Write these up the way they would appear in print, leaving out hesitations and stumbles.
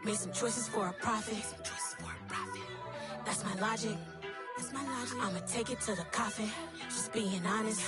Made some choices for a profit. That's my logic. I'ma take it to the coffin. Just being honest.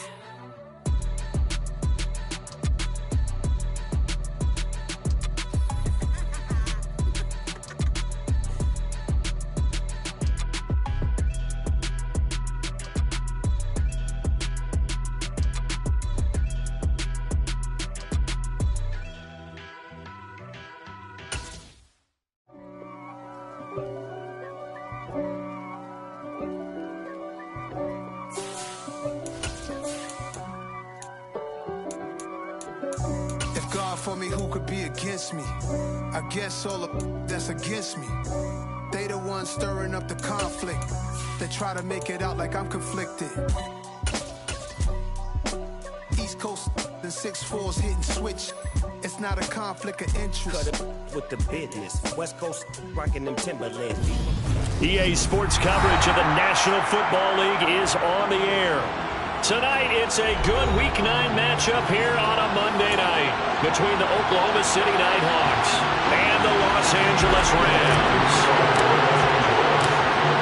For me, who could be against me? I guess all the that's against me. They the ones stirring up the conflict. They try to make it out like I'm conflicted. East Coast and 6'4s hitting switch. It's not a conflict of interest. Cut it with the business. West Coast rocking them Timberlands. EA Sports coverage of the National Football League is on the air. Tonight, it's a good Week 9 matchup here on a Monday night between the Oklahoma City NightHawks and the Los Angeles Rams.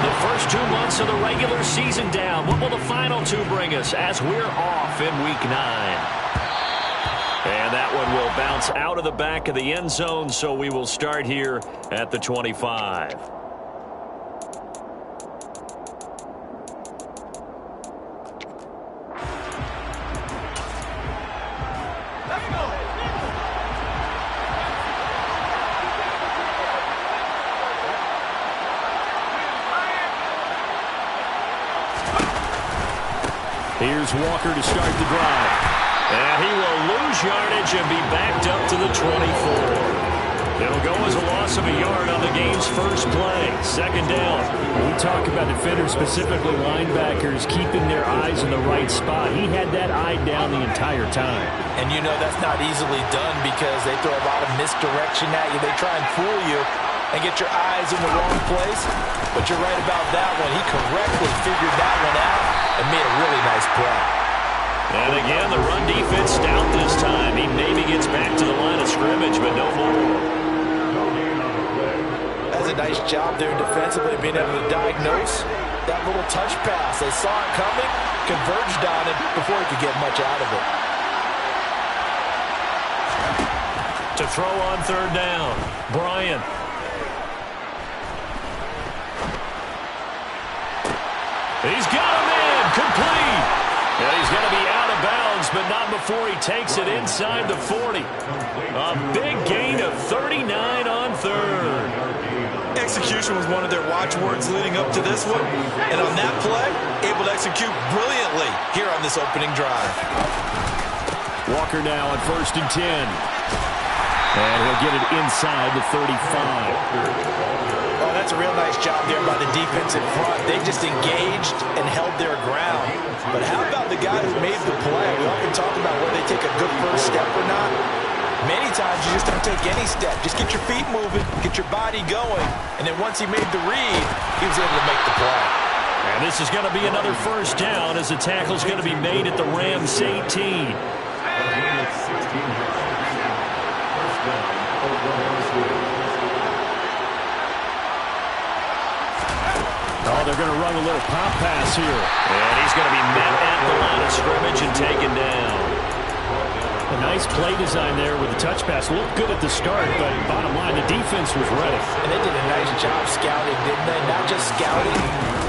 The first 2 months of the regular season down. What will the final 2 bring us as we're off in Week 9? And that one will bounce out of the back of the end zone, so we will start here at the 25. Here's Walker to start the drive. And he will lose yardage and be backed up to the 24. It'll go as a loss of a yard on the game's first play. Second down. We talk about defenders, specifically linebackers, keeping their eyes in the right spot. He had that eye down the entire time. And you know that's not easily done because they throw a lot of misdirection at you. They try and fool you and get your eyes in the wrong place. But you're right about that one. He correctly figured that one out and made a really nice play. And again, the run defense stout this time. He maybe gets back to the line of scrimmage, but no more. That's a nice job there defensively, being able to diagnose that little touch pass. They saw it coming, converged on it before he could get much out of it. To throw on third down, Bryant. He's got him in, complete. And he's going to be out of bounds, but not before he takes it inside the 40. A big gain of 39 on third. Execution was one of their watchwords leading up to this one. And on that play, able to execute brilliantly here on this opening drive. Walker now on 1st and 10. And he'll get it inside the 35. Oh, that's a real nice job there by the defense in front. They just engaged and held their ground. But how about the guy who made the play? We often talk about whether they take a good first step or not. Many times you just don't take any step. Just get your feet moving, get your body going. And then once he made the read, he was able to make the play. And this is going to be another first down as the tackle's going to be made at the Rams 18. Oh, they're going to run a little pop pass here. And he's going to be met at the line of scrimmage and taken down. A nice play design there with the touch pass. Looked good at the start, but bottom line, the defense was ready. And they did a nice job scouting, didn't they? Not just scouting,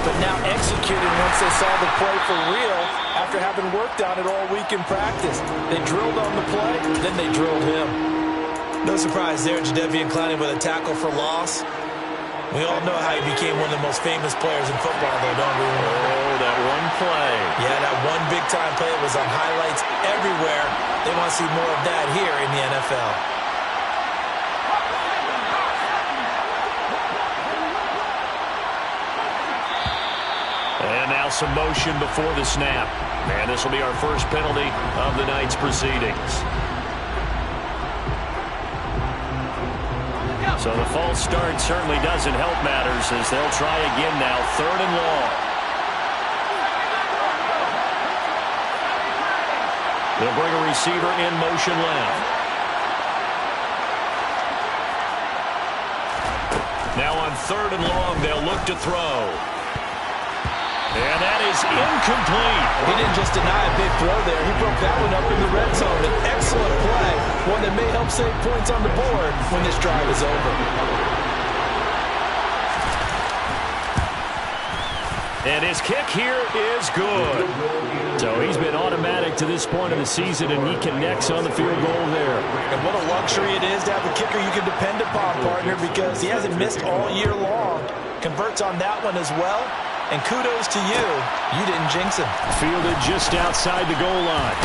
but now executing once they saw the play for real after having worked on it all week in practice. They drilled on the play, then they drilled him. No surprise there, Jadeveon Clowney with a tackle for loss. We all know how he became one of the most famous players in football, though, don't we? Oh, that one play. Yeah, that one big-time play was on highlights everywhere. They want to see more of that here in the NFL. And now some motion before the snap. And this will be our first penalty of the night's proceedings. So the false start certainly doesn't help matters as they'll try again now, 3rd and long. They'll bring a receiver in motion left. Now on 3rd and long, they'll look to throw. And that is incomplete. He didn't just deny a big throw there. He broke that one up in the red zone. An excellent play, one that may help save points on the board when this drive is over. And his kick here is good. So he's been automatic to this point of the season, and he connects on the field goal there. And what a luxury it is to have a kicker you can depend upon, partner, because he hasn't missed all year long. Converts on that one as well. And kudos to you. You didn't jinx him. Fielded just outside the goal line.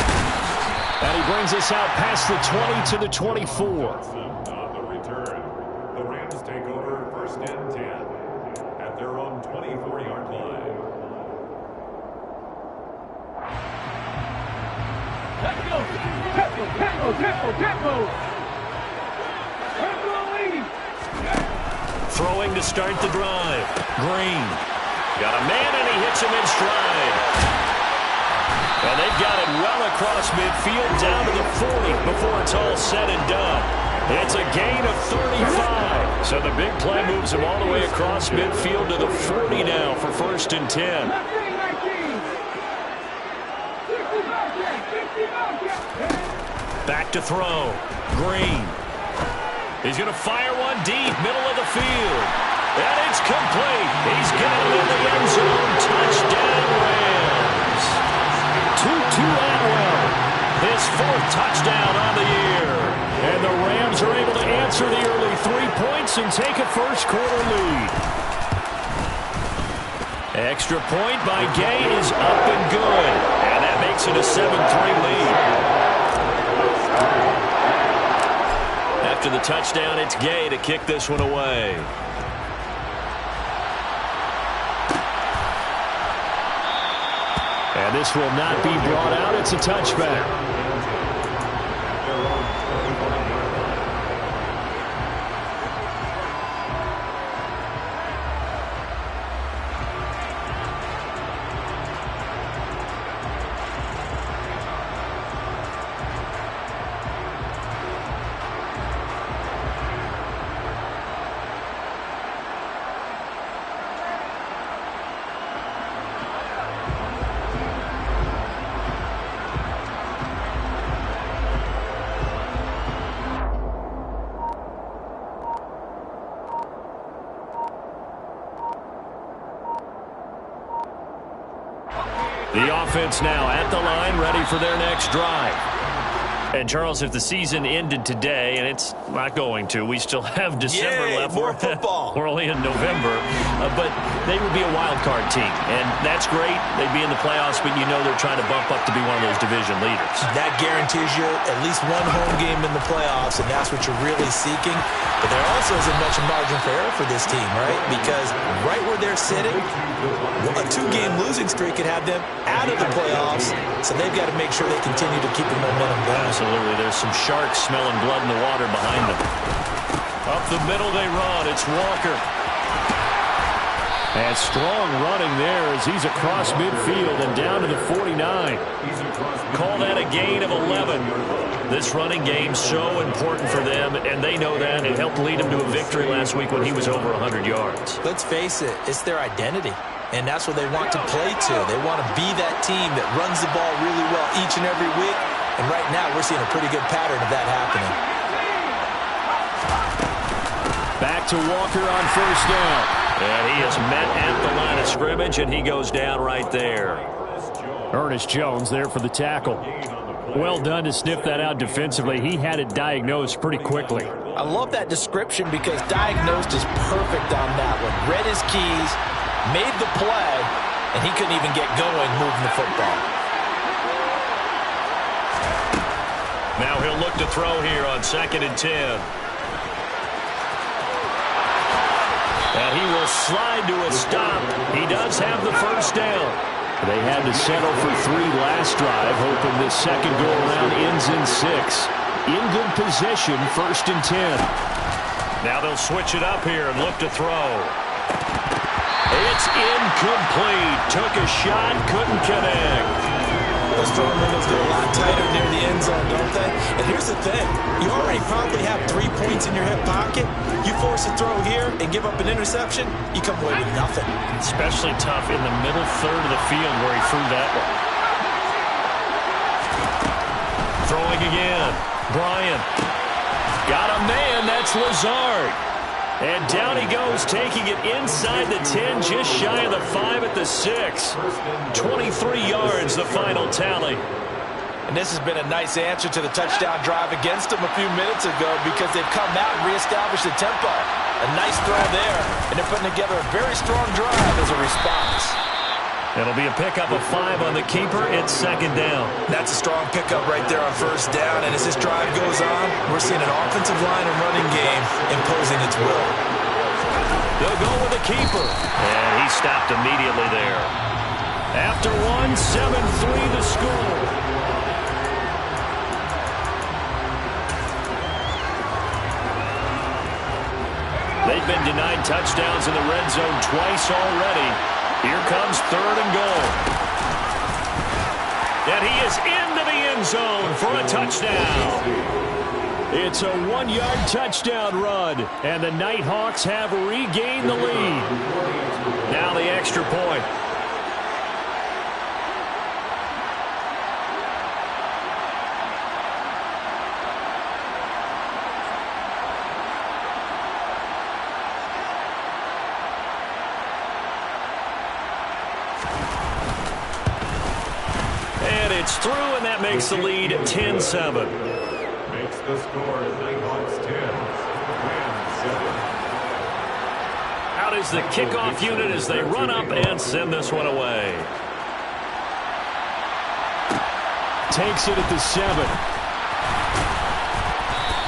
And he brings us out past the 20 to the 24. On the return, the Rams take over 1st and 10 at their own 24-yard line. Let's go. Tempo. Throwing to start the drive. Green. Got a man, and he hits him in stride. And they've got it well across midfield down to the 40 before it's all said and done. It's a gain of 35. So the big play moves him all the way across midfield to the 40 now for 1st and 10. Back to throw. Green. He's going to fire one deep, middle of the field. And it's complete. He's got it in the end zone. Touchdown, Rams. Tutu Atwell. His 4th touchdown on the year. And the Rams are able to answer the early 3 points and take a first-quarter lead. Extra point by Gay is up and good. And that makes it a 7-3 lead. After the touchdown, it's Gay to kick this one away. And this will not be brought out. It's a touchback. The offense now at the line, ready for their next drive. And, Charles, if the season ended today, and it's not going to, we still have December left. More football. We're only in November. But they would be a wild card team. And that's great. They'd be in the playoffs, but you know they're trying to bump up to be one of those division leaders. That guarantees you at least one home game in the playoffs, and that's what you're really seeking. But there also isn't much margin for error for this team, right? Because right where they're sitting, a 2-game losing streak could have them out of the playoffs, so they've got to make sure they continue to keep the momentum going. Absolutely. There's some sharks smelling blood in the water behind them. Up the middle they run. It's Walker. And strong running there as he's across midfield and down to the 49. Call that a gain of 11. This running game so important for them, and they know that. It helped lead them to a victory last week when he was over 100 yards. Let's face it, it's their identity. And that's what they want to play to. They want to be that team that runs the ball really well each and every week. And right now, we're seeing a pretty good pattern of that happening. Back to Walker on 1st down. And he is met at the line of scrimmage, and he goes down right there. Ernest Jones there for the tackle. Well done to sniff that out defensively. He had it diagnosed pretty quickly. I love that description because diagnosed is perfect on that one. Read his keys, made the play, and he couldn't even get going moving the football. Now he'll look to throw here on 2nd and 10. And he will slide to a stop. He does have the 1st down. They had to settle for 3 last drive, hoping this second go-around ends in 6. In good position, 1st and 10. Now they'll switch it up here and look to throw. It's incomplete. Took a shot, couldn't connect. Those throwing windows get a lot tighter near the end zone, don't they? And here's the thing. You already probably have 3 points in your hip pocket. You force a throw here and give up an interception, you come away with nothing. Especially tough in the middle third of the field where he threw that one. Throwing again. Bryant. Got a man. That's Lazard. And down he goes, taking it inside the 10, just shy of the 5 at the 6. 23 yards, the final tally. And this has been a nice answer to the touchdown drive against them a few minutes ago because they've come out and reestablished the tempo. A nice throw there, and they're putting together a very strong drive as a response. It'll be a pickup of 5 on the keeper. It's second down. That's a strong pickup right there on first down. And as this drive goes on, we're seeing an offensive line and running game imposing its will. They'll go with the keeper. And he stopped immediately there. After 1, 7-3 the score. They've been denied touchdowns in the red zone twice already. Here comes 3rd and goal. And he is into the end zone for a touchdown. It's a 1-yard touchdown run, and the NightHawks have regained the lead. Now the extra point. It's through, and that makes the lead 10-7. Makes the score NightHawks 10, Rams 7. Out is the kickoff unit as they run up and send this one away. Takes it at the 7.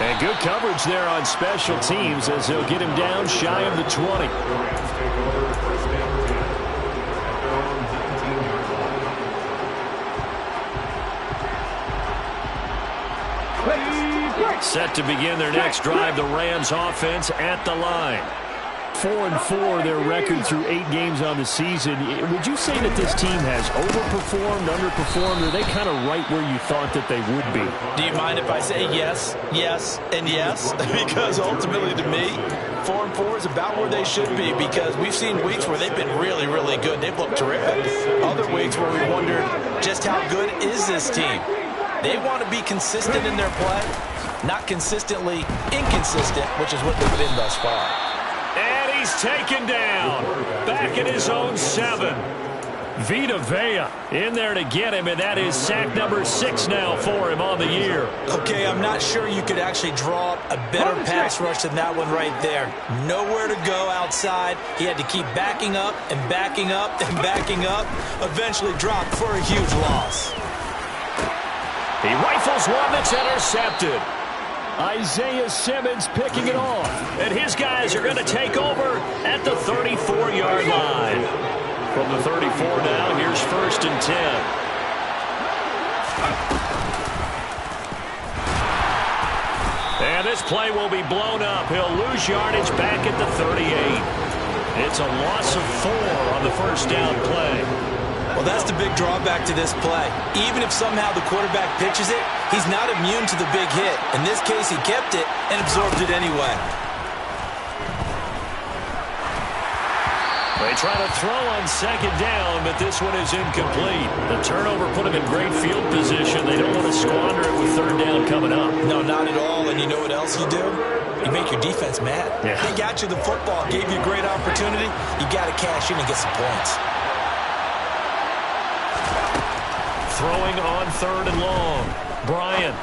And good coverage there on special teams as they'll get him down shy of the 20. The Rams take over 1st and 10 at their own 19-yard line. Set to begin their next drive, the Rams offense at the line. 4-4 their record through 8 games on the season. Would you say that this team has overperformed, underperformed, or are they kind of right where you thought that they would be? Do you mind if I say yes, yes, and yes? Because ultimately to me, 4-4 is about where they should be because we've seen weeks where they've been really, really good. They've looked terrific. Other weeks where we wondered just how good is this team? They want to be consistent in their play, not consistently inconsistent, which is what they've been thus far. And he's taken down. Back in his own 7. Vita Vea in there to get him, and that is sack number 6 now for him on the year. Okay, I'm not sure you could actually draw up a better pass rush than that one right there. Nowhere to go outside. He had to keep backing up and backing up and backing up. Eventually dropped for a huge loss. He rifles one that's intercepted. Isaiah Simmons picking it off. And his guys are going to take over at the 34-yard line. From the 34 now, here's 1st and 10. And this play will be blown up. He'll lose yardage back at the 38. It's a loss of 4 on the first down play. Well, that's the big drawback to this play. Even if somehow the quarterback pitches it, he's not immune to the big hit. In this case, he kept it and absorbed it anyway. They try to throw on 2nd down, but this one is incomplete. The turnover put him in great field position. They don't want to squander it with 3rd down coming up. No, not at all. And you know what else you do? You make your defense mad. Yeah. They got you the football, gave you a great opportunity. You got to cash in and get some points. Throwing on 3rd and long. Bryant.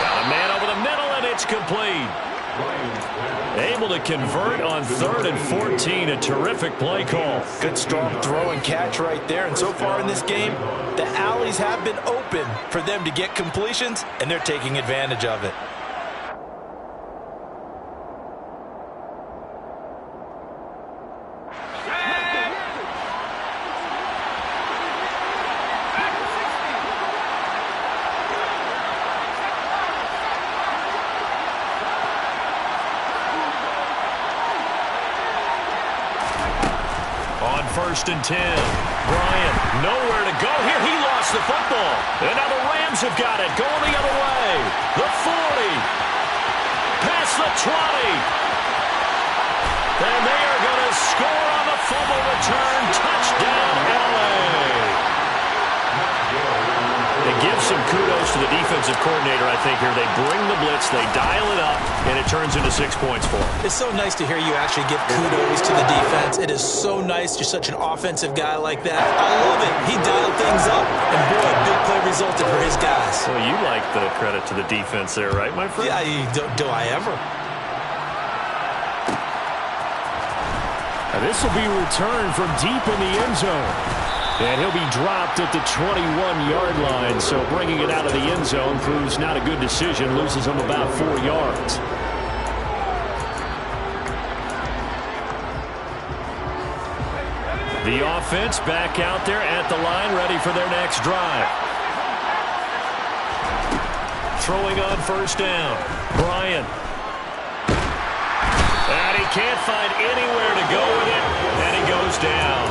Got a man over the middle, and it's complete. Able to convert on 3rd and 14. A terrific play call. Good strong throw and catch right there. And so far in this game, the alleys have been open for them to get completions, and they're taking advantage of it. On 1st and 10. Bryant, nowhere to go here. He lost the football. And now the Rams have got it. Going the other way. The 40. Past the 20. And they are going to score on the fumble return. Touchdown, LA. They give some kudos to the defensive coordinator, I think, here. They bring the blitz, they dial it up, and it turns into 6 points for them. It's so nice to hear you actually give kudos to the defense. It is so nice. You're such an offensive guy like that. I love it. He dialed things up, and boy, a big play resulted for his guys. Well, you like the credit to the defense there, right, my friend? Yeah, do I ever? This will be returned from deep in the end zone. And he'll be dropped at the 21-yard line. So bringing it out of the end zone proves not a good decision. Loses him about 4 yards. The offense back out there at the line, ready for their next drive. Throwing on first down. Bryant. And he can't find anywhere to go with it. And he goes down.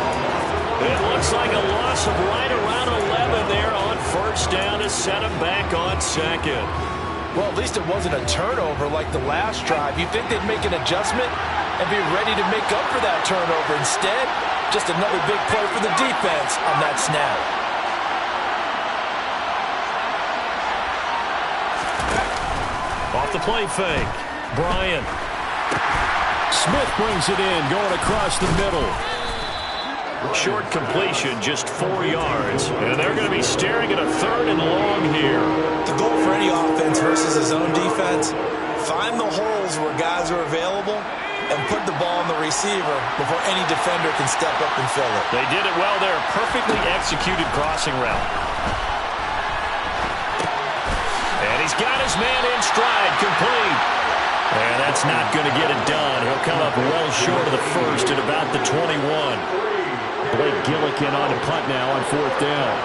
It looks like a loss of right around 11 there on first down to set him back on second. Well, at least it wasn't a turnover like the last drive. You'd think they'd make an adjustment and be ready to make up for that turnover. Instead, just another big play for the defense on that snap. Off the play fake. Bryant. Smith brings it in, going across the middle. Short completion, just 4 yards. And they're going to be staring at a 3rd and long here. The goal for any offense versus his own defense, find the holes where guys are available and put the ball on the receiver before any defender can step up and fill it. They did it well there. Perfectly executed crossing route. And he's got his man in stride, complete. And that's not going to get it done. He'll come up well short of the first at about the 21. Blake Gillikin on a punt now on 4th down.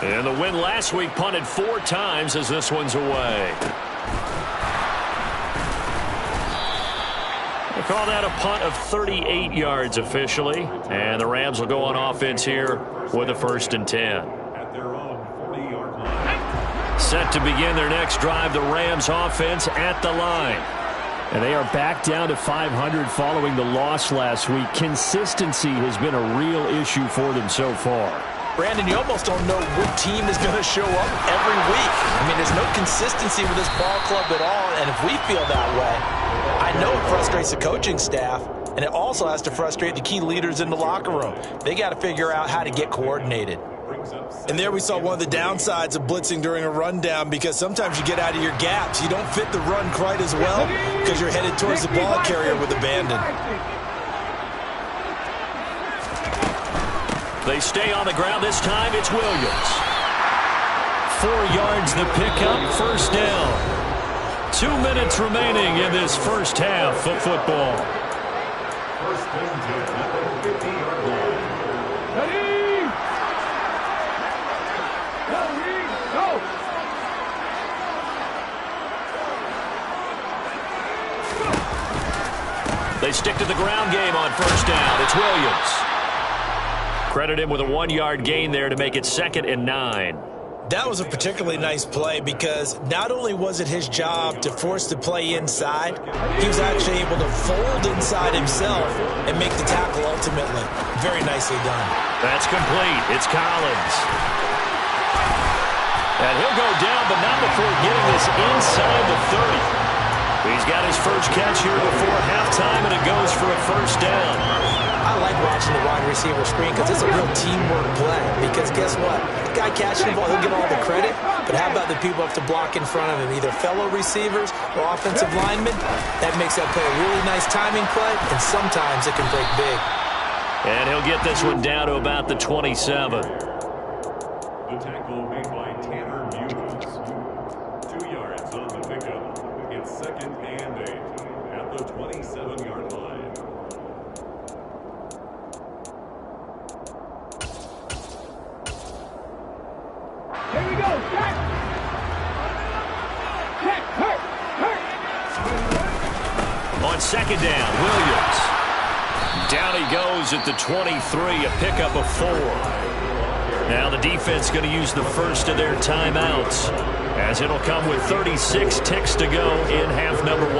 And the win last week punted 4 times as this one's away. They call that a punt of 38 yards officially. And the Rams will go on offense here with a 1st and 10. At their own 40-yard line. Set to begin their next drive, the Rams offense at the line. And they are back down to 500 following the loss last week. Consistency has been a real issue for them so far. Brandon, you almost don't know what team is going to show up every week. I mean, there's no consistency with this ball club at all, and if we feel that way, I know it frustrates the coaching staff, and it also has to frustrate the key leaders in the locker room. They got to figure out how to get coordinated. And there we saw one of the downsides of blitzing during a rundown, because sometimes you get out of your gaps. You don't fit the run quite as well because you're headed towards the ball carrier with abandon. They stay on the ground. This time it's Williams. 4 yards the pickup, 1st down. 2 minutes remaining in this first half of football. First and 10 at the 50-yard line. They stick to the ground game on first down. It's Williams. Credit him with a 1-yard gain there to make it 2nd and 9. That was a particularly nice play because not only was it his job to force the play inside, he was actually able to fold inside himself and make the tackle ultimately. Very nicely done. That's complete. It's Collins. And he'll go down, but not before getting this inside the 30. He's got his first catch here before halftime, and it goes for a 1st down. I like watching the wide receiver screen because it's a real teamwork play. Because guess what? The guy catching the ball, he'll get all the credit. But how about the people who have to block in front of him, either fellow receivers or offensive linemen? That makes that play a really nice timing play, and sometimes it can break big. And he'll get this one down to about the 27. The tackle made by Tanner Muse. 2 yards on the pickup. It's 2nd and 8 at the 27-yard line. Here we go. Check. Check. Hurt. On 2nd down, Williams. Down he goes at the 23, a pickup of 4. Now the defense going to use the first of their timeouts, as it'll come with 36 ticks to go in half number 1.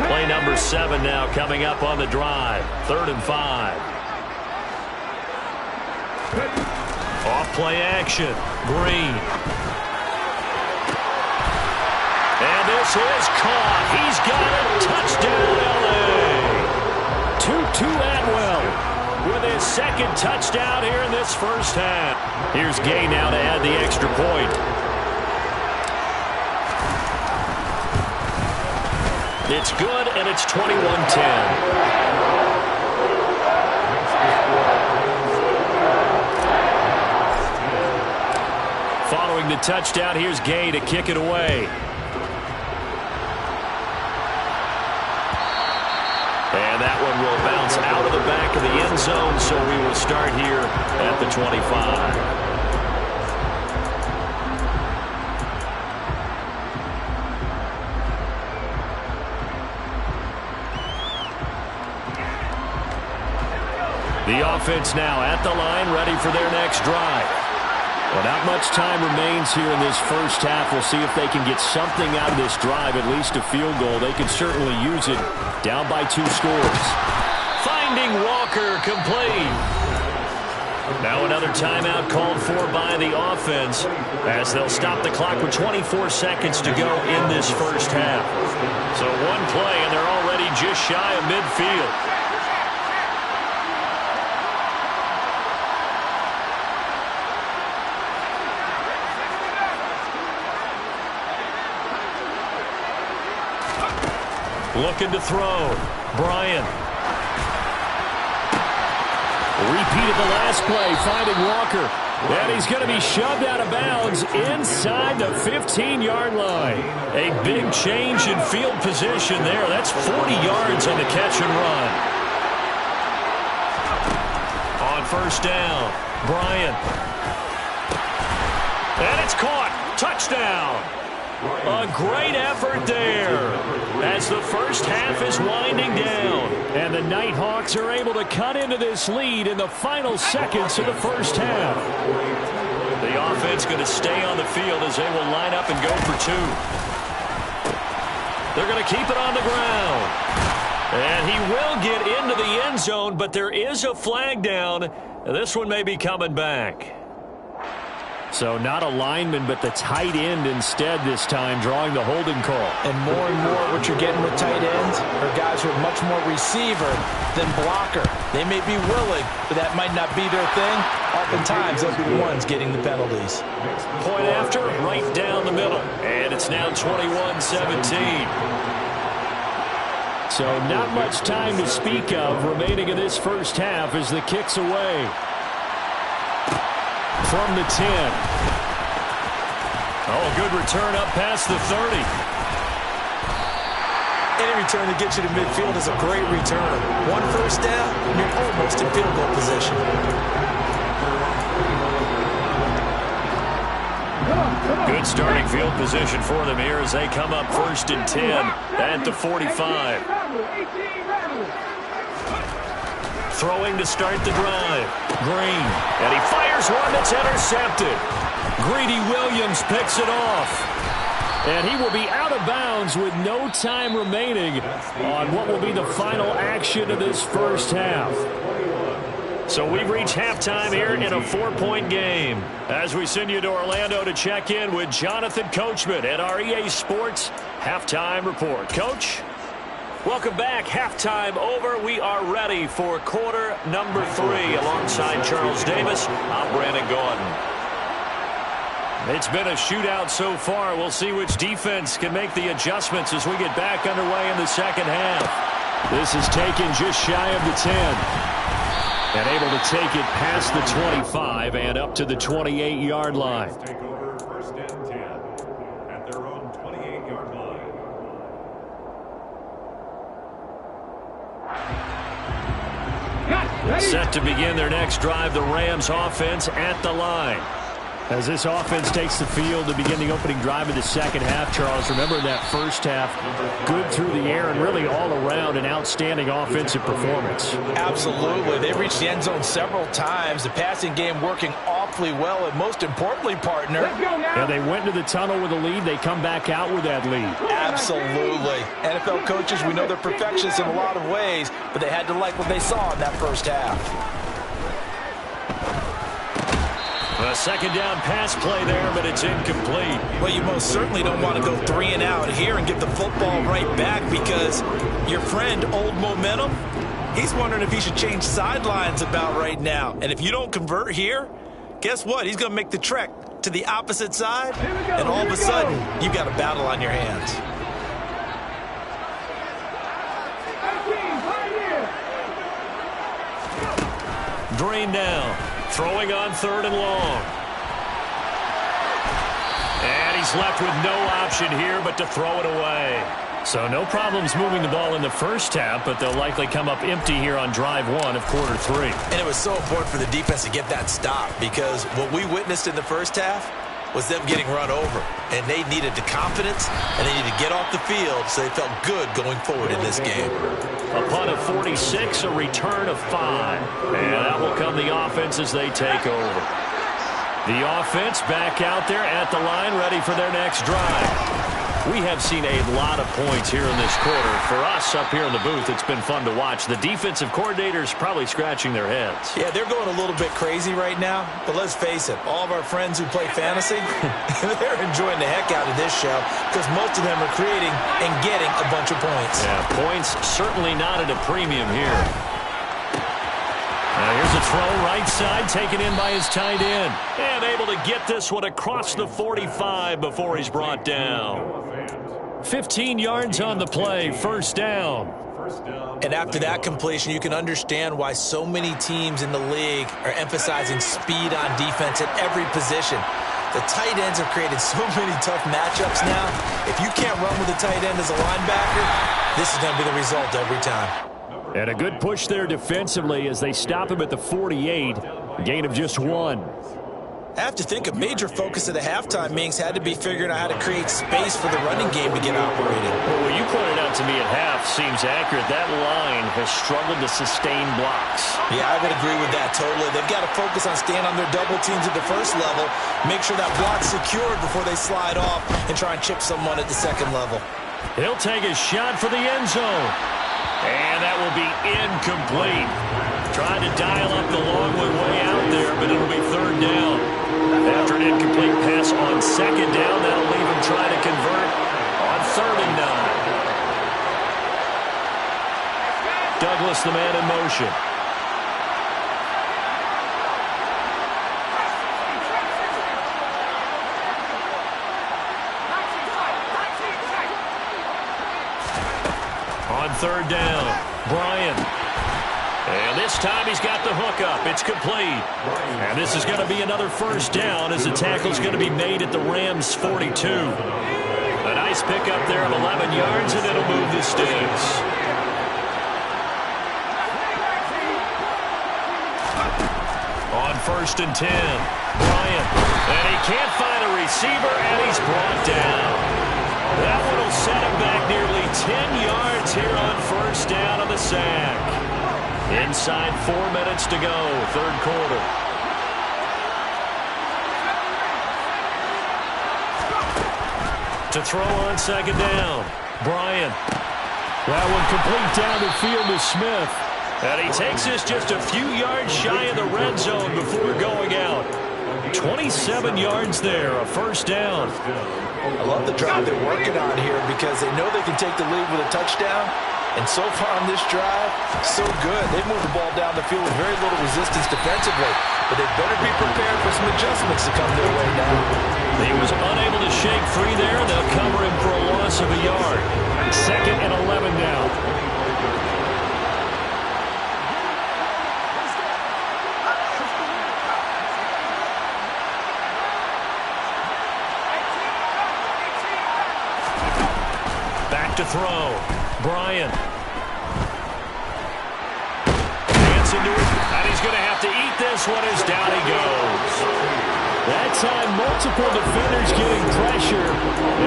Play number 7 now coming up on the drive. 3rd and 5. Off play action. Green. And this is caught. He's got it. Touchdown, L.A. Tutu Atwell with his 2nd touchdown here in this first half. Here's Gay now to add the extra point. It's good, and it's 21-10. Following the touchdown, here's Gay to kick it away. And that one will bounce out of the back of the end zone, so we will start here at the 25. The offense now at the line, ready for their next drive. Well, not much time remains here in this first half. We'll see if they can get something out of this drive, at least a field goal. They could certainly use it. Down by 2 scores. Finding Walker, complete. Now another timeout called for by the offense, as they'll stop the clock with 24 seconds to go in this first half. So one play, and they're already just shy of midfield. Looking to throw. Bryant. Repeated the last play, finding Walker. And he's going to be shoved out of bounds inside the 15-yard line. A big change in field position there. That's 40 yards on the catch and run. On first down, Bryant. And it's caught. Touchdown. A great effort there as the first half is winding down. And the NightHawks are able to cut into this lead in the final seconds of the first half. The offense going to stay on the field as they will line up and go for 2. They're going to keep it on the ground. And he will get into the end zone, but there is a flag down. This one may be coming back. So not a lineman, but the tight end instead this time, drawing the holding call. And more what you're getting with tight ends are guys who are much more receiver than blocker. They may be willing, but that might not be their thing. Oftentimes, they'll be the ones getting the penalties. Point after, right down the middle. And it's now 21-17. So not much time to speak of remaining in this first half as the kick's away. From the 10. Oh, good return up past the 30. Any return that gets you to midfield is a great return. 1 first down, and you're almost in field goal position. Good starting field position for them here as they come up 1st and 10 at the 45. Throwing to start the drive. Green. And he fires one that's intercepted. Greedy Williams picks it off. And he will be out of bounds with no time remaining on what will be the final action of this first half. So we've reached halftime here in a 4-point game. As we send you to Orlando to check in with Jonathan Coachman at our EA Sports Halftime Report. Coach? Welcome back. Halftime over. We are ready for quarter number 3. Alongside Charles Davis, I'm Brandon Gordon. It's been a shootout so far. We'll see which defense can make the adjustments as we get back underway in the second half. This is taken just shy of the 10. And able to take it past the 25 and up to the 28-yard line. Take over 1st and 10 at their own 28-yard line. Set to begin their next drive, the Rams offense at the line. As this offense takes the field to begin the opening drive of the second half, Charles, remember that first half, good through the air and really all around an outstanding offensive performance. Absolutely. They reached the end zone several times. The passing game working awfully well, and most importantly, partner. And they went into the tunnel with a lead. They come back out with that lead. Absolutely. NFL coaches, we know they're perfectionists in a lot of ways, but they had to like what they saw in that first half. A second down pass play there, but it's incomplete. Well, you most certainly don't want to go 3 and out here and get the football right back, because your friend, Old Momentum, he's wondering if he should change sidelines about right now. And if you don't convert here, guess what? He's going to make the trek to the opposite side, and all of a sudden, you've got a battle on your hands. Green down. Throwing on 3rd and long. And he's left with no option here but to throw it away. So no problems moving the ball in the first half, but they'll likely come up empty here on drive 1 of quarter 3. And it was so important for the defense to get that stop, because what we witnessed in the first half was them getting run over. And they needed the confidence, and they needed to get off the field so they felt good going forward in this game. A punt of 46, a return of 5. And that will come the offense as they take over. The offense back out there at the line, ready for their next drive. We have seen a lot of points here in this quarter. For us up here in the booth, it's been fun to watch. The defensive coordinators probably scratching their heads. Yeah, they're going a little bit crazy right now. But let's face it, all of our friends who play fantasy, they're enjoying the heck out of this show, because most of them are creating and getting a bunch of points. Yeah, points certainly not at a premium here. Now here's a throw right side, taken in by his tight end. And able to get this one across the 45 before he's brought down. 15 yards on the play, first down. And after that completion, you can understand why so many teams in the league are emphasizing speed on defense at every position. The tight ends have created so many tough matchups now. If you can't run with a tight end as a linebacker, this is going to be the result every time. And a good push there defensively as they stop him at the 48. Gain of just 1. I have to think a major focus of the halftime meetings had to be figuring out how to create space for the running game to get operated. Well, what you pointed out to me at half seems accurate. That line has struggled to sustain blocks. Yeah, I would agree with that totally. They've got to focus on staying on their double teams at the first level, make sure that block's secured before they slide off, and try and chip someone at the second level. He'll take a shot for the end zone. And that will be incomplete. Trying to dial up the long way out there, but it'll be 3rd down. After an incomplete pass on 2nd down, that'll leave him trying to convert on 3rd and 9. Douglas, the man in motion. On 3rd down, Bryant. And this time he's got the hook up. It's complete. And this is going to be another first down as the tackle's going to be made at the Rams' 42. A nice pickup there of 11 yards, and it'll move the sticks. On 1st and 10, Bryant. And he can't find a receiver, and he's brought down. That one will set him back nearly 10 yards here on 1st down on the sack. Inside 4 minutes to go, 3rd quarter. To throw on 2nd down, Bryant. That one complete down the field to Smith. And he takes this just a few yards shy of the red zone before going out. 27 yards there, a 1st down. I love the drive they're working on here, because they know they can take the lead with a touchdown. And so far on this drive, so good. They've moved the ball down the field with very little resistance defensively. But they better be prepared for some adjustments to come their way now. He was unable to shake free there. They'll cover him for a loss of a yard. 2nd and 11 now. Back to throw. Bryant. Gets into it, and he's going to have to eat this one as down he goes. That time, multiple defenders getting pressure,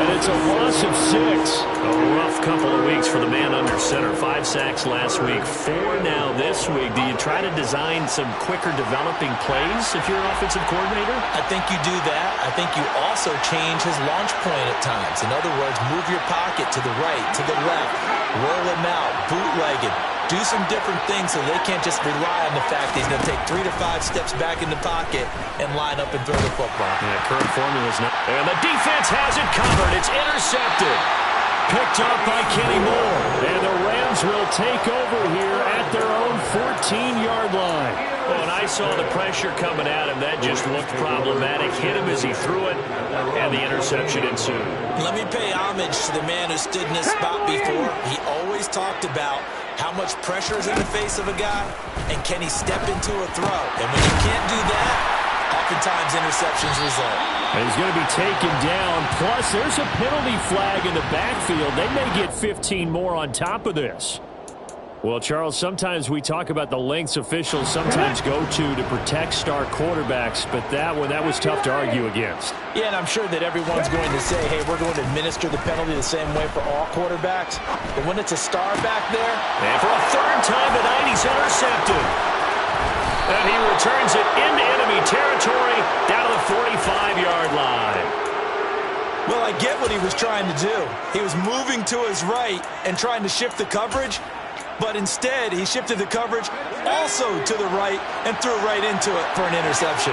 and it's a loss of 6. A rough couple of weeks for the man under center. 5 sacks last week, 4 now this week. Do you try to design some quicker developing plays if you're an offensive coordinator? I think you do that. I think you also change his launch point at times. In other words, move your pocket to the right, to the left, roll him out, bootleg it. Do some different things so they can't just rely on the fact that he's going to take 3 to 5 steps back in the pocket and line up and throw the football. Yeah, current formula's not. And the defense has it covered. It's intercepted. Picked up by Kenny Moore. And the Rams will take over here at their own 14-yard line. Well, and I saw the pressure coming at him. That just looked problematic. Hit him as he threw it, and the interception ensued. Let me pay homage to the man who stood in this spot before. He always talked about how much pressure is in the face of a guy, and can he step into a throw? And when you can't do that, oftentimes interceptions result. And he's going to be taken down. Plus, there's a penalty flag in the backfield. They may get 15 more on top of this. Well, Charles, sometimes we talk about the lengths officials sometimes go to protect star quarterbacks, but that was tough to argue against. Yeah, and I'm sure that everyone's going to say, hey, we're going to administer the penalty the same way for all quarterbacks. But when it's a star back there, and for a third time tonight, he's intercepted. And he returns it into enemy territory down to the 45-yard line. Well, I get what he was trying to do. He was moving to his right and trying to shift the coverage. But instead, he shifted the coverage also to the right and threw right into it for an interception.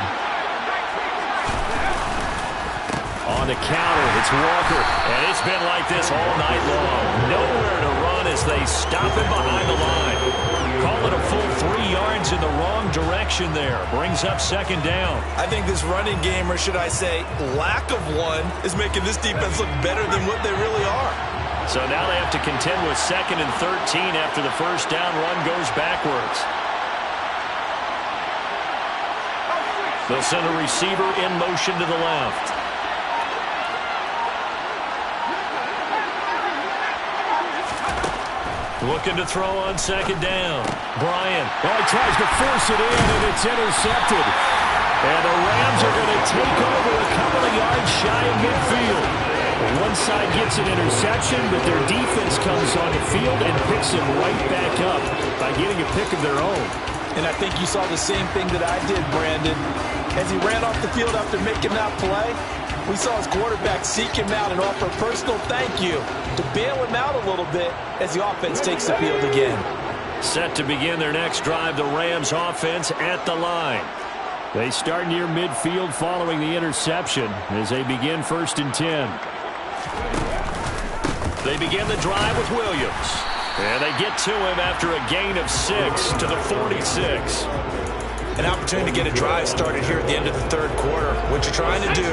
On the counter, it's Walker. And it's been like this all night long. Nowhere to run as they stop him behind the line. Call it a full 3 yards in the wrong direction there. Brings up second down. I think this running game, or should I say lack of one, is making this defense look better than what they really are. So now they have to contend with 2nd and 13 after the first down run goes backwards. They'll send a receiver in motion to the left. Looking to throw on second down. Bryant. Oh, he tries to force it in, and it's intercepted. And the Rams are going to take over a couple of yards shy of midfield. One side gets an interception, but their defense comes on the field and picks them right back up by getting a pick of their own. And I think you saw the same thing that I did, Brandon. As he ran off the field after making that play, we saw his quarterback seek him out and offer a personal thank you to bail him out a little bit as the offense takes the field again. Set to begin their next drive, the Rams offense at the line. They start near midfield following the interception as they begin 1st and 10. They begin the drive with Williams. And they get to him after a gain of 6 to the 46. An opportunity to get a drive started here at the end of the 3rd quarter. What you're trying to do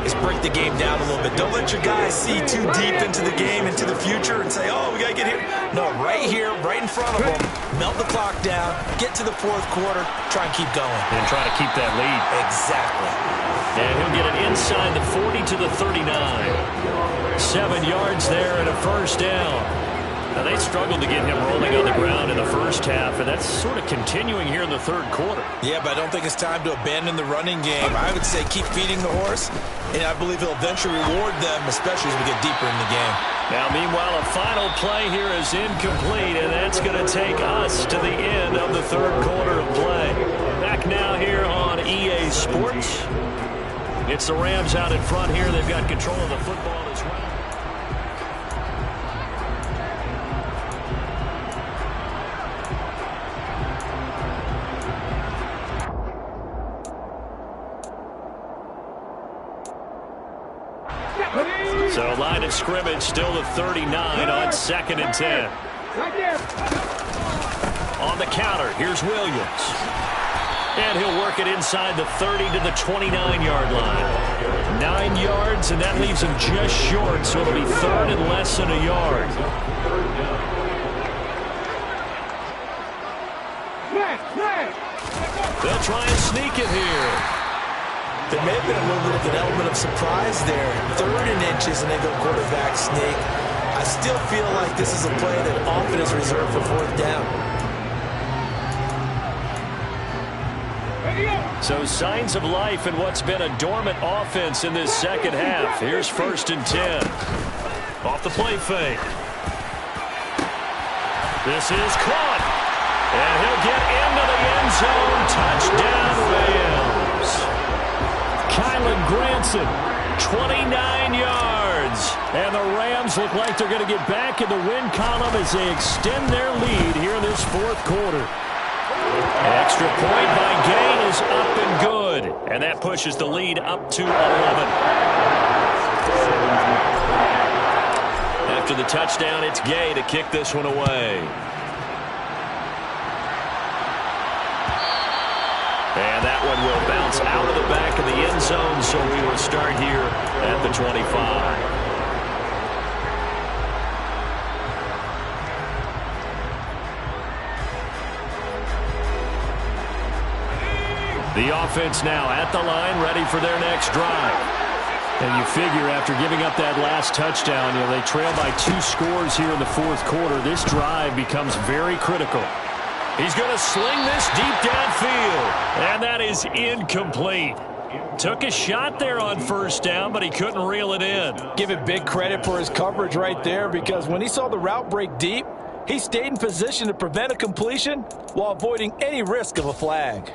is break the game down a little bit. Don't let your guys see too deep into the game, into the future, and say, oh, we got to get here. No, right here, right in front of them, melt the clock down, get to the 4th quarter, try and keep going. And try to keep that lead. Exactly. And he'll get it inside the 40 to the 39. 7 yards there and a first down. Now, they struggled to get him rolling on the ground in the first half, and that's sort of continuing here in the 3rd quarter. Yeah, but I don't think it's time to abandon the running game. I would say keep feeding the horse, and I believe he'll eventually reward them, especially as we get deeper in the game. Now, meanwhile, a final play here is incomplete, and that's going to take us to the end of the 3rd quarter of play. Back now here on EA Sports. It's the Rams out in front here. They've got control of the football as well. So line of scrimmage still the 39 on 2nd and 10. On the counter, here's Williams. And he'll work it inside the 30 to the 29-yard line. 9 yards, and that leaves him just short, so it'll be 3rd and less than a yard. They'll try and sneak it here. There may have been a little bit of an element of surprise there. 3rd and inches, and they go quarterback sneak. I still feel like this is a play that often is reserved for 4th down. So signs of life in what's been a dormant offense in this second half. Here's 1st and 10. Off the play fake. This is caught. And he'll get into the end zone. Touchdown, Rams. Kylan Granson, 29 yards. And the Rams look like they're going to get back in the win column as they extend their lead here in this 4th quarter. Extra point by Gay is up and good. And that pushes the lead up to 11. After the touchdown, it's Gay to kick this one away. And that one will bounce out of the back of the end zone, so we will start here at the 25. The offense now at the line, ready for their next drive. And you figure after giving up that last touchdown, they trail by 2 scores here in the 4th quarter. This drive becomes very critical. He's going to sling this deep downfield. And that is incomplete. Took a shot there on 1st down, but he couldn't reel it in. Give it big credit for his coverage right there, because when he saw the route break deep, he stayed in position to prevent a completion while avoiding any risk of a flag.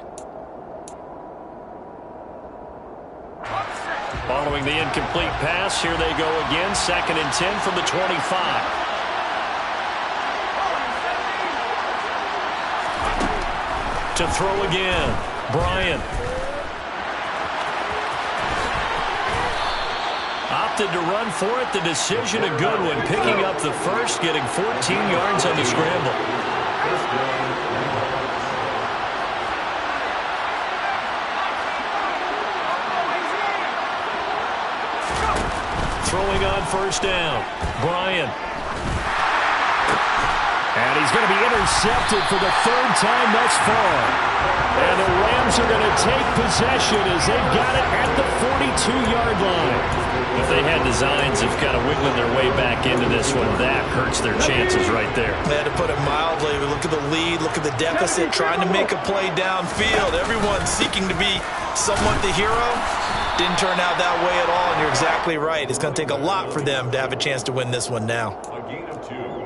Following the incomplete pass, here they go again. 2nd and 10 from the 25. To throw again, Bryant. Opted to run for it. The decision a good one. Picking up the first, getting 14 yards on the scramble. Throwing on 1st down, Bryant. And he's going to be intercepted for the 3rd time thus far. And the Rams are going to take possession as they've got it at the 42-yard line. If they had designs of kind of wiggling their way back into this one, that hurts their chances right there. They had to put it mildly. Look at the lead, look at the deficit, trying to make a play downfield. Everyone seeking to be somewhat the hero. Didn't turn out that way at all, and you're exactly right. It's going to take a lot for them to have a chance to win this one now.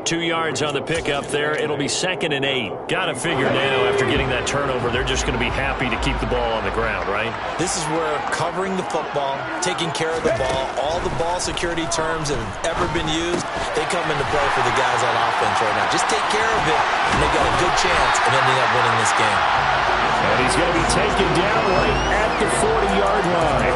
2 yards on the pickup there. It'll be 2nd and 8. Got to figure now after getting that turnover, they're just going to be happy to keep the ball on the ground, right? This is where covering the football, taking care of the ball, all the ball security terms that have ever been used, they come into play for the guys on offense right now. Just take care of it, and they got a good chance of ending up winning this game. And he's going to be taken down right at the 40-yard line.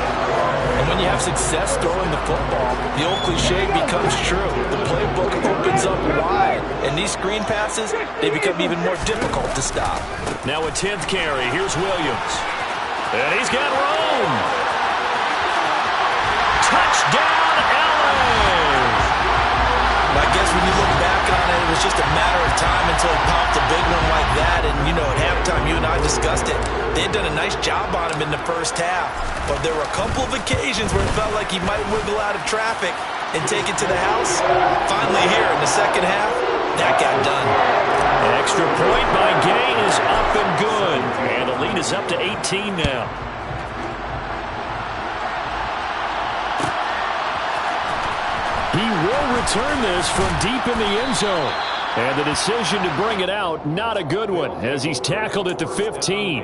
And when you have success throwing the football, the old cliche becomes true. The playbook opens up wide, and these screen passes, they become even more difficult to stop. Now a 10th carry. Here's Williams. And he's got room. Touchdown, Allen. I guess when you look back on it, it was just a matter of time until he popped a big one like that. And, at halftime, you and I discussed it. They had done a nice job on him in the 1st half. But there were a couple of occasions where it felt like he might wiggle out of traffic and take it to the house. Finally here in the 2nd half, that got done. An extra point by Gay is up and good. And the lead is up to 18 now. He will return this from deep in the end zone. And the decision to bring it out, not a good one, as he's tackled at the 15.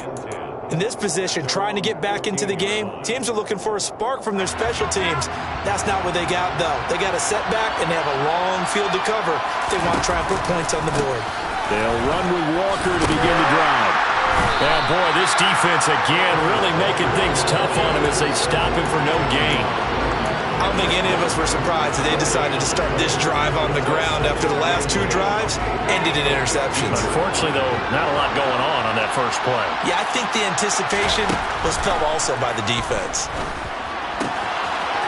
In this position, trying to get back into the game, teams are looking for a spark from their special teams. That's not what they got, though. They got a setback, and they have a long field to cover if they want to try and put points on the board. They'll run with Walker to begin the drive. Oh, boy, this defense, again, really making things tough on him as they stop him for no gain. I don't think any of us were surprised that they decided to start this drive on the ground after the last 2 drives ended in interceptions. Unfortunately, though, not a lot going on that first play. Yeah, I think the anticipation was felt also by the defense.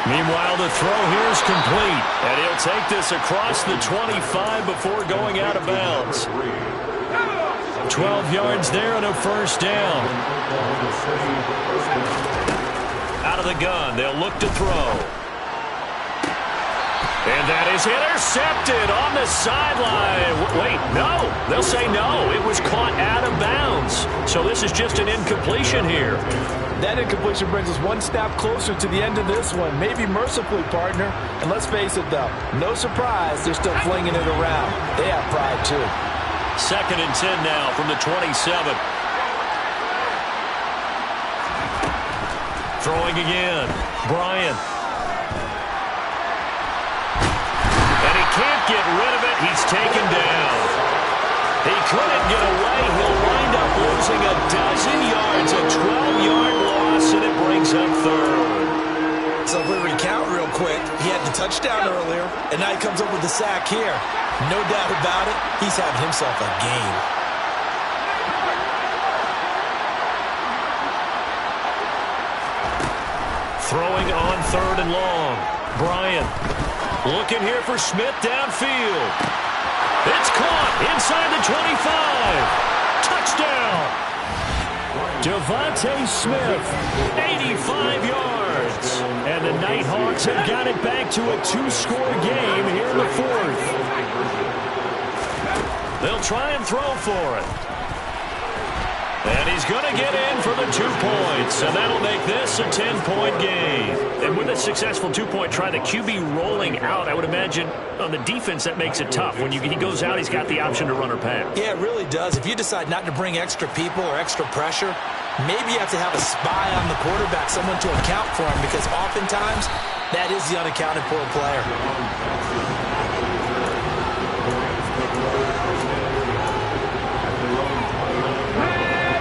Meanwhile, the throw here is complete, and he'll take this across the 25 before going out of bounds. 12 yards there and a 1st down. Out of the gun, they'll look to throw. And that is intercepted on the sideline. Wait, no. They'll say no. It was caught out of bounds. So this is just an incompletion here. That incompletion brings us one step closer to the end of this one. Maybe mercifully, partner. And let's face it, though, no surprise, they're still flinging it around. They have pride, too. 2nd and 10 now from the 27. Throwing again. Bryant. Can't get rid of it. He's taken down. He couldn't get away. He'll wind up losing a dozen yards, a 12-yard loss, and it brings up 3rd. So if we recount real quick, he had the touchdown earlier, and now he comes up with the sack here. No doubt about it, he's having himself a game. Throwing on 3rd and long. Bryant. Looking here for Smith downfield. It's caught inside the 25. Touchdown. Devontae Smith, 85 yards. And the NightHawks have got it back to a 2-score game here in the 4th. They'll try and throw for it. And he's going to get in for the 2 points, and that'll make this a 10-point game. And with a successful 2-point try, the QB rolling out, I would imagine on the defense that makes it tough. When he goes out, he's got the option to run or pass. Yeah, it really does. If you decide not to bring extra people or extra pressure, maybe you have to have a spy on the quarterback, someone to account for him, because oftentimes that is the unaccounted for player.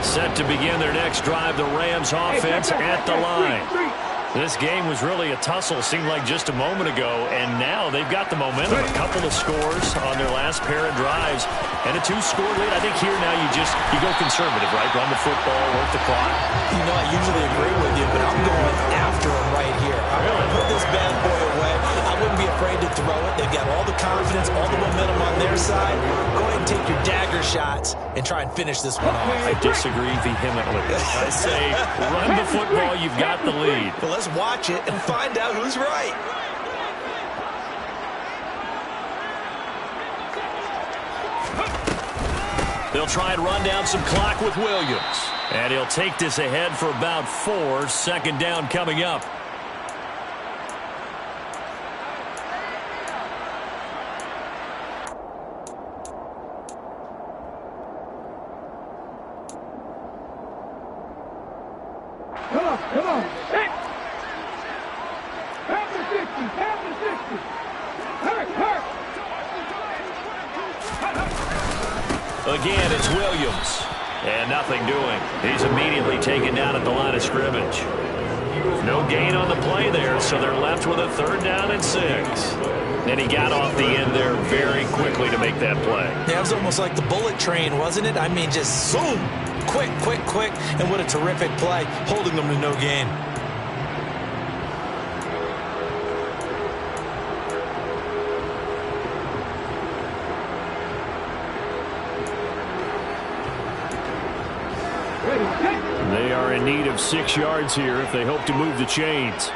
Set to begin their next drive, the Rams offense at the line. This game was really a tussle, seemed like just a moment ago, and now they've got the momentum. A couple of scores on their last pair of drives, and a 2-score lead. I think here now you go conservative, right? Run the football, work the clock. You know, I usually agree with you, but I'm going after him right here. I'm going to put this bad boy away. I wouldn't be afraid to throw it. They've got all the confidence, all the momentum on their side. Go ahead and take your dagger shots and try and finish this one off. I disagree vehemently. I say run the football, you've got the lead. Well, let's watch it and find out who's right. They'll try and run down some clock with Williams. And he'll take this ahead for about 4. 2nd down coming up. Come on. Hey. Half the 60. Hurt. Again, it's Williams. And nothing doing. He's immediately taken down at the line of scrimmage. No gain on the play there, so they're left with a 3rd down and 6. And he got off the end there very quickly to make that play. Yeah, it was almost like the bullet train, wasn't it? I mean, just zoom. Quick. And what a terrific play, holding them to no gain. They are in need of 6 yards here if they hope to move the chains.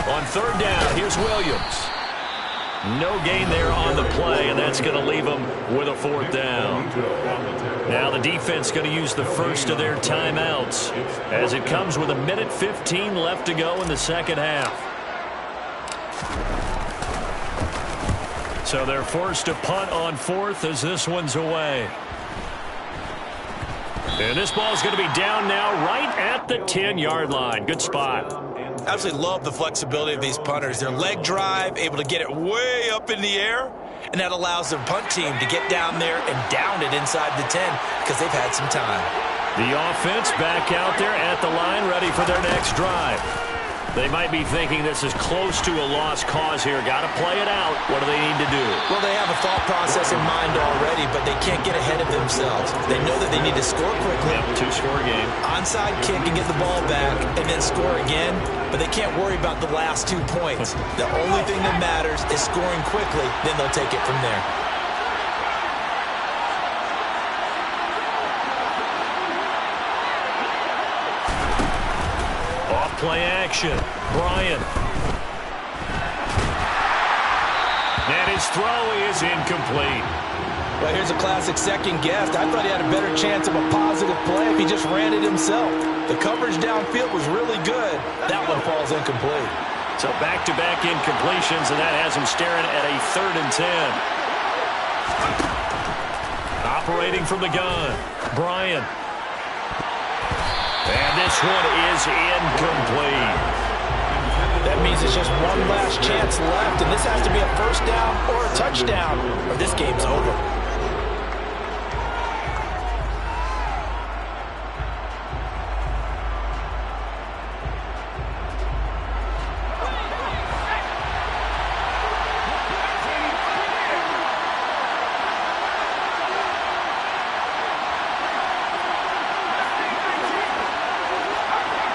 On 3rd down, here's Williams. No gain there on the play, and that's going to leave them with a 4th down. Now the defense going to use the first of their timeouts as it comes with 1:15 left to go in the 2nd half. So they're forced to punt on 4th as this one's away. And this ball is going to be down now right at the 10-yard line. Good spot. Absolutely love the flexibility of these punters. Their leg drive, able to get it way up in the air, and that allows their punt team to get down there and down it inside the 10 because they've had some time. The offense back out there at the line, ready for their next drive. They might be thinking this is close to a lost cause here. Got to play it out. What do they need to do? Well, they have a thought process in mind already, but they can't get ahead of themselves. They know that they need to score quickly. Yep, 2-score game. Onside kick and get the ball back and then score again, but they can't worry about the last 2 points. The only thing that matters is scoring quickly, then they'll take it from there. Play action. Bryant. And his throw is incomplete. Well, here's a classic second guess. I thought he had a better chance of a positive play if he just ran it himself. The coverage downfield was really good. That one falls incomplete. So back-to-back incompletions, and that has him staring at a 3rd and 10. Operating from the gun, Bryant. And this one is incomplete. That means it's just one last chance left, and this has to be a first down or a touchdown, or this game's over.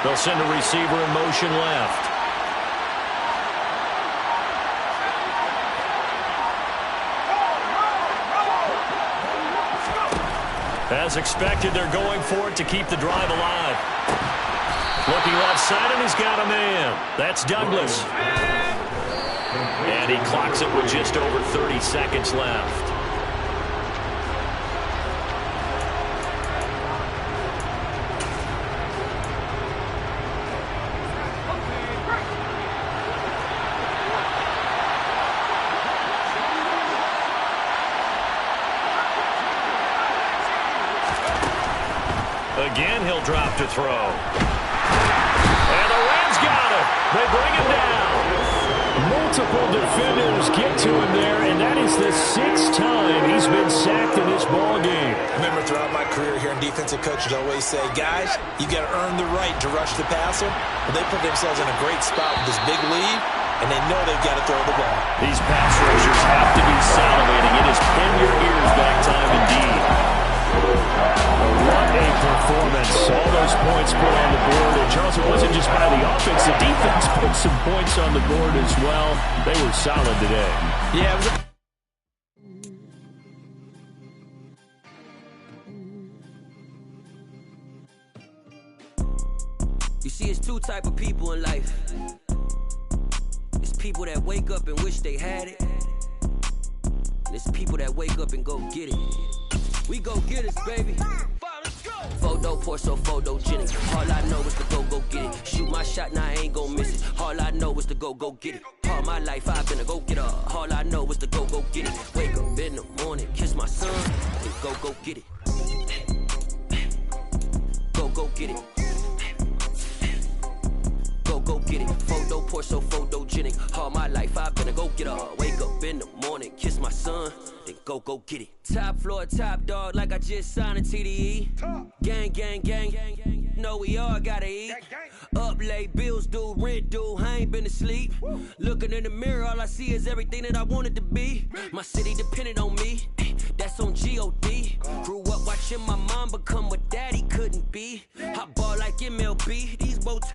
They'll send a receiver in motion left. As expected, they're going for it to keep the drive alive. Looking left side, and he's got a man. That's Douglas. And he clocks it with just over 30 seconds left. Again, he'll drop to throw. And the Rams got him. They bring him down. Multiple defenders get to him there, and that is the 6th time he's been sacked in this ballgame. Remember, throughout my career here, defensive coaches always say, guys, you got to earn the right to rush the passer. But they put themselves in a great spot with this big lead, and they know they've got to throw the ball. These pass rushers have to be salivating. It is pin your ears back time indeed. What a performance. All those points put on the board. And Charles, it wasn't just by the offense. The defense put some points on the board as well. They were solid today. Yeah, it was You see, it's 2 type of people in life. It's people that wake up and wish they had it. And it's people that wake up and go get it. We go get it, baby. Photo pour so photogenic. All I know is to go get it. Shoot my shot, now I ain't gon' miss it. All I know is to go get it. All my life I've been a go-getter. All I know is to go get it. Wake up in the morning, kiss my son, and go get it. Go get it. Go get it. Photo pour so photogenic. All my life I've been a go-getter. Wake up in the morning, kiss my son, then go get it. Top floor, top dog, like I just signed a TDE. Gang. Know we all gotta eat. Up late, bills due, rent due, I ain't been asleep. Looking in the mirror, all I see is everything that I wanted to be. My city depended on me, that's on G.O.D. Grew up watching my mom become what daddy couldn't be. I ball like MLB, these boats